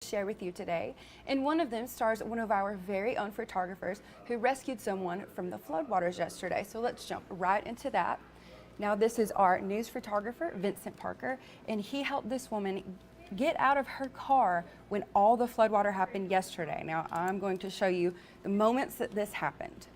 share with you today, and one of them stars one of our very own photographers who rescued someone from the floodwaters yesterday. So let's jump right into that. Now this is our news photographer, Vincent Parker, and he helped this woman get out of her car when all the floodwater happened yesterday. Now I'm going to show you the moments that this happened.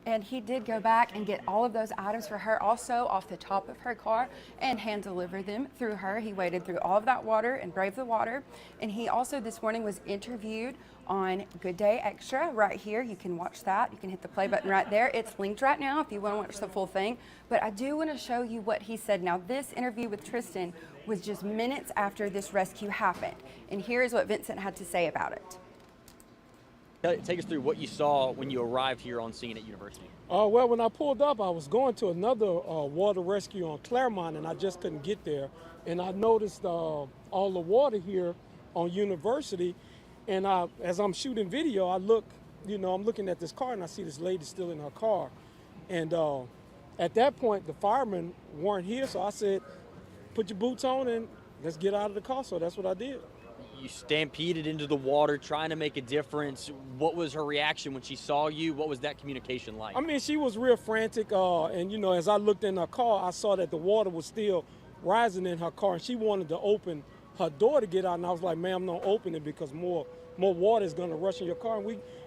And he did go back and get all of those items for her also off the top of her car and hand deliver them through her. He waded through all of that water and braved the water. And he also this morning was interviewed on Good Day Extra right here. You can watch that. You can hit the play button right there. It's linked right now if you want to watch the full thing. But I do want to show you what he said. Now this interview with Tristan was just minutes after this rescue happened. And here's what Vincent had to say about it. Take us through what you saw when you arrived here on scene at University. Well, when I pulled up, I was going to another water rescue on Claremont, and I just couldn't get there. And I noticed all the water here on University, and as I'm shooting video, I look, I'm looking at this car, and I see this lady still in her car. And at that point, the firemen weren't here, so I said, put your boots on and let's get out of the car. So that's what I did. You stampeded into the water trying to make a difference. What was her reaction when she saw you? What was that communication like? I mean, she was real frantic, and as I looked in her car, I saw that the water was still rising in her car, and she wanted to open her door to get out, and I was like, ma'am, don't open it because more water is going to rush in your car.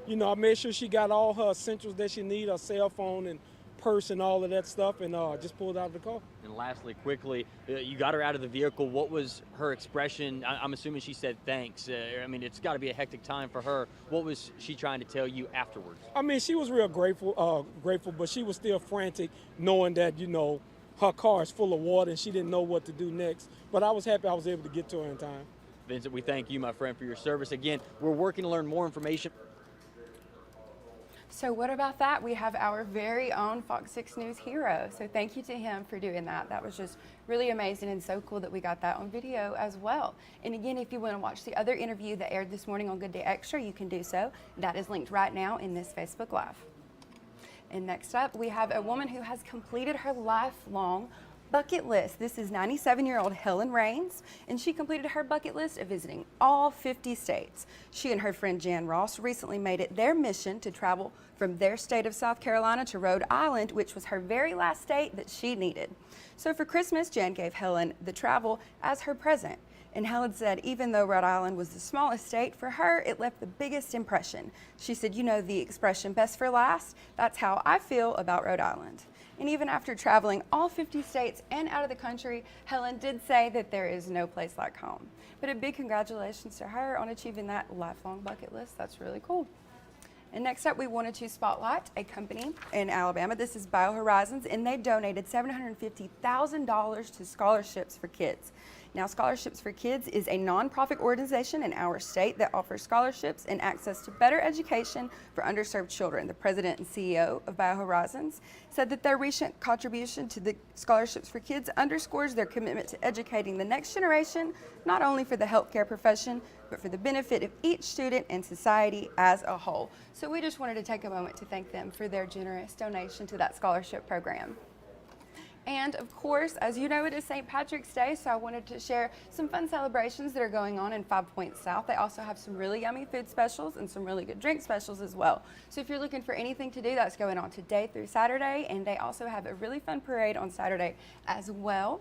And I made sure she got all her essentials that she needed, her cell phone and purse and all of that stuff, and just pulled out of the car. And lastly, quickly, you got her out of the vehicle. What was her expression? I'm assuming she said thanks. I mean, it's got to be a hectic time for her. What was she trying to tell you afterwards? I mean, she was real grateful, but she was still frantic, knowing that, her car is full of water and she didn't know what to do next. But I was happy I was able to get to her in time. Vincent, we thank you, my friend, for your service. Again, we're working to learn more information. So what about that? We have our very own Fox 6 News hero. So thank you to him for doing that. That was just really amazing and so cool that we got that on video as well. And again, if you want to watch the other interview that aired this morning on Good Day Extra, you can do so. That is linked right now in this Facebook Live. And next up, we have a woman who has completed her lifelong bucket list. This is 97-year-old Helen Raines, and she completed her bucket list of visiting all 50 states. She and her friend Jan Ross recently made it their mission to travel from their state of South Carolina to Rhode Island, which was her very last state that she needed. So for Christmas, Jan gave Helen the travel as her present. And Helen said even though Rhode Island was the smallest state, for her it left the biggest impression. She said, the expression best for last, that's how I feel about Rhode Island. And even after traveling all 50 states and out of the country, Helen did say that there is no place like home. But a big congratulations to her on achieving that lifelong bucket list. That's really cool. And next up, we wanted to spotlight a company in Alabama. This is BioHorizons, and they donated $750,000 to scholarships for kids. Now, Scholarships for Kids is a nonprofit organization in our state that offers scholarships and access to better education for underserved children. The president and CEO of BioHorizons said that their recent contribution to the Scholarships for Kids underscores their commitment to educating the next generation, not only for the healthcare profession, but for the benefit of each student and society as a whole. So we just wanted to take a moment to thank them for their generous donation to that scholarship program. And of course, as you know, it is St. Patrick's Day, so I wanted to share some fun celebrations that are going on in 5 Points South. They also have some really yummy food specials and some really good drink specials as well. So if you're looking for anything to do, that's going on today through Saturday, and they also have a really fun parade on Saturday as well.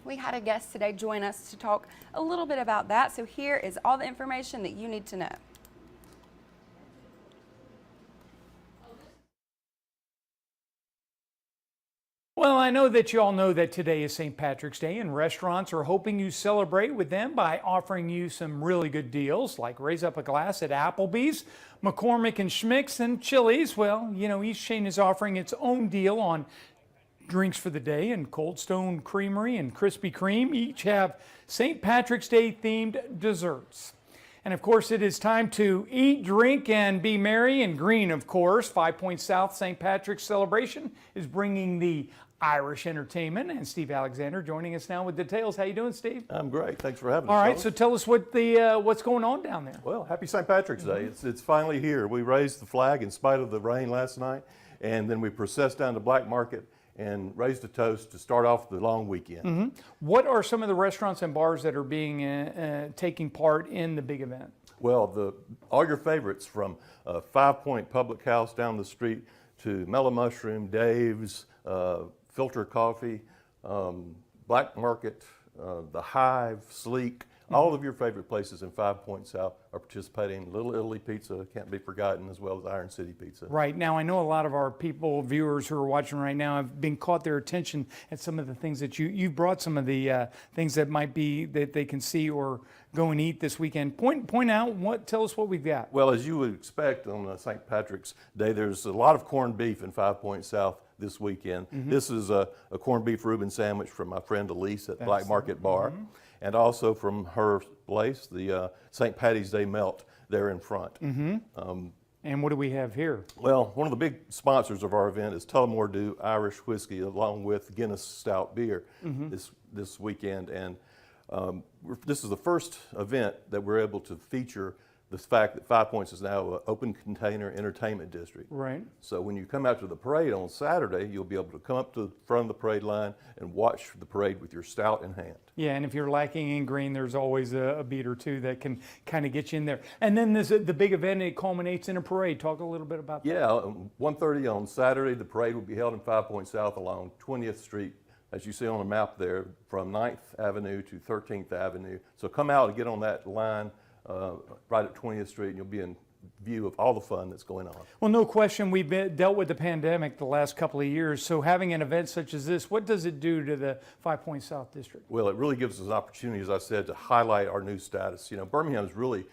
We had a guest today join us to talk a little bit about that, so here is all the information that you need to know. Well, I know that you all know that today is St. Patrick's Day, and restaurants are hoping you celebrate with them by offering you some really good deals, like raise up a glass at Applebee's, McCormick and Schmick's, and Chili's. Well, each chain is offering its own deal on drinks for the day, and Cold Stone Creamery and Krispy Kreme each have St. Patrick's Day themed desserts. And of course, it is time to eat, drink, and be merry. And green, of course, 5 Points South St. Patrick's celebration is bringing the Irish entertainment. And Steve Alexander joining us now with details. How you doing, Steve? I'm great. Thanks for having us. All right, fellas. so tell us what's going on down there. Well, happy St. Patrick's Day. It's finally here. We raised the flag in spite of the rain last night, and then we processed down to Black Market and raised a toast to start off the long weekend. What are some of the restaurants and bars that are being taking part in the big event? Well, all your favorites from 5 Point Public House down the street to Mellow Mushroom, Dave's, Filter Coffee, Black Market, The Hive, Sleek, all of your favorite places in 5 Points South are participating. Little Italy Pizza can't be forgotten, as well as Iron City Pizza. Right. Now, I know a lot of our viewers who are watching right now have been caught their attention at some of the things that you've brought some of the things that might be that they can see or go and eat this weekend. Point out, tell us what we've got. Well, as you would expect on St. Patrick's Day, there's a lot of corned beef in 5 Points South this weekend. This is a corned beef Reuben sandwich from my friend Elise at Black Market Bar, and also from her place, the St. Patty's Day Melt there in front. And what do we have here? Well, one of the big sponsors of our event is Tullamore Dew Irish Whiskey, along with Guinness Stout Beer this weekend. And this is the first event that we're able to feature the fact that 5 Points is now an open container entertainment district. Right. So when you come out to the parade on Saturday, you'll be able to come up to the front of the parade line and watch the parade with your stout in hand. Yeah, and if you're lacking in green, there's always a beat or two that can kind of get you in there. And then there's the big event, it culminates in a parade. Talk a little bit about that. Yeah, 1:30 on Saturday, the parade will be held in 5 Points South along 20th Street, as you see on the map there, from 9th Avenue to 13th Avenue. So come out and get on that line right at 20th Street, and you'll be in view of all the fun that's going on. Well, no question, we've dealt with the pandemic the last couple of years. So having an event such as this, what does it do to the 5 Points South District? Well, it really gives us an opportunity, as I said, to highlight our new status. You know, Birmingham's really,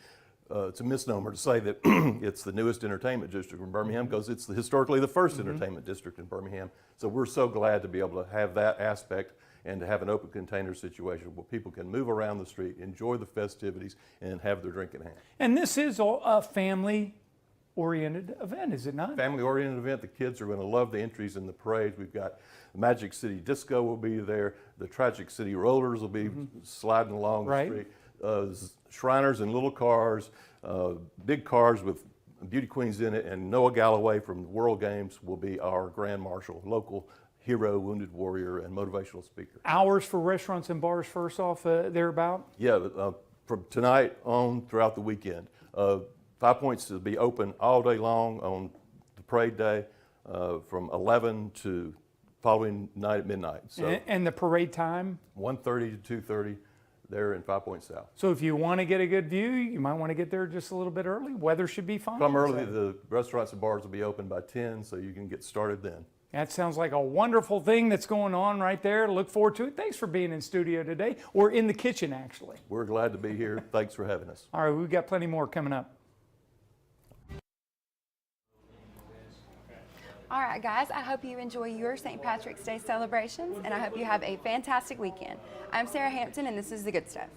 it's a misnomer to say that it's the newest entertainment district in Birmingham, because it's historically the first entertainment district in Birmingham. So we're so glad to be able to have that aspect and to have an open container situation where people can move around the street, enjoy the festivities, and have their drink in hand. And this is a family-oriented event, is it not? Family-oriented event. The kids are going to love the entries in the parades. We've got the Magic City Disco will be there. The Tragic City Rollers will be sliding along the street. Shriners and little cars, big cars with beauty queens in it, and Noah Galloway from the World Games will be our Grand Marshal, local hero, wounded warrior, and motivational speaker. Hours for restaurants and bars first off, thereabout? Yeah, from tonight on throughout the weekend. 5 Points will be open all day long on the parade day from 11 to following night at midnight. So And the parade time? 1:30 to 2:30 there in 5 Points South. So if you want to get a good view, you might want to get there just a little bit early. Weather should be fine. Come early. The restaurants and bars will be open by 10, so you can get started then. That sounds like a wonderful thing that's going on right there. Look forward to it. Thanks for being in studio today, or in the kitchen, actually. We're glad to be here. Thanks for having us. All right, we've got plenty more coming up. All right, guys, I hope you enjoy your St. Patrick's Day celebrations, and I hope you have a fantastic weekend. I'm Sara Hampton, and this is The Good Stuff.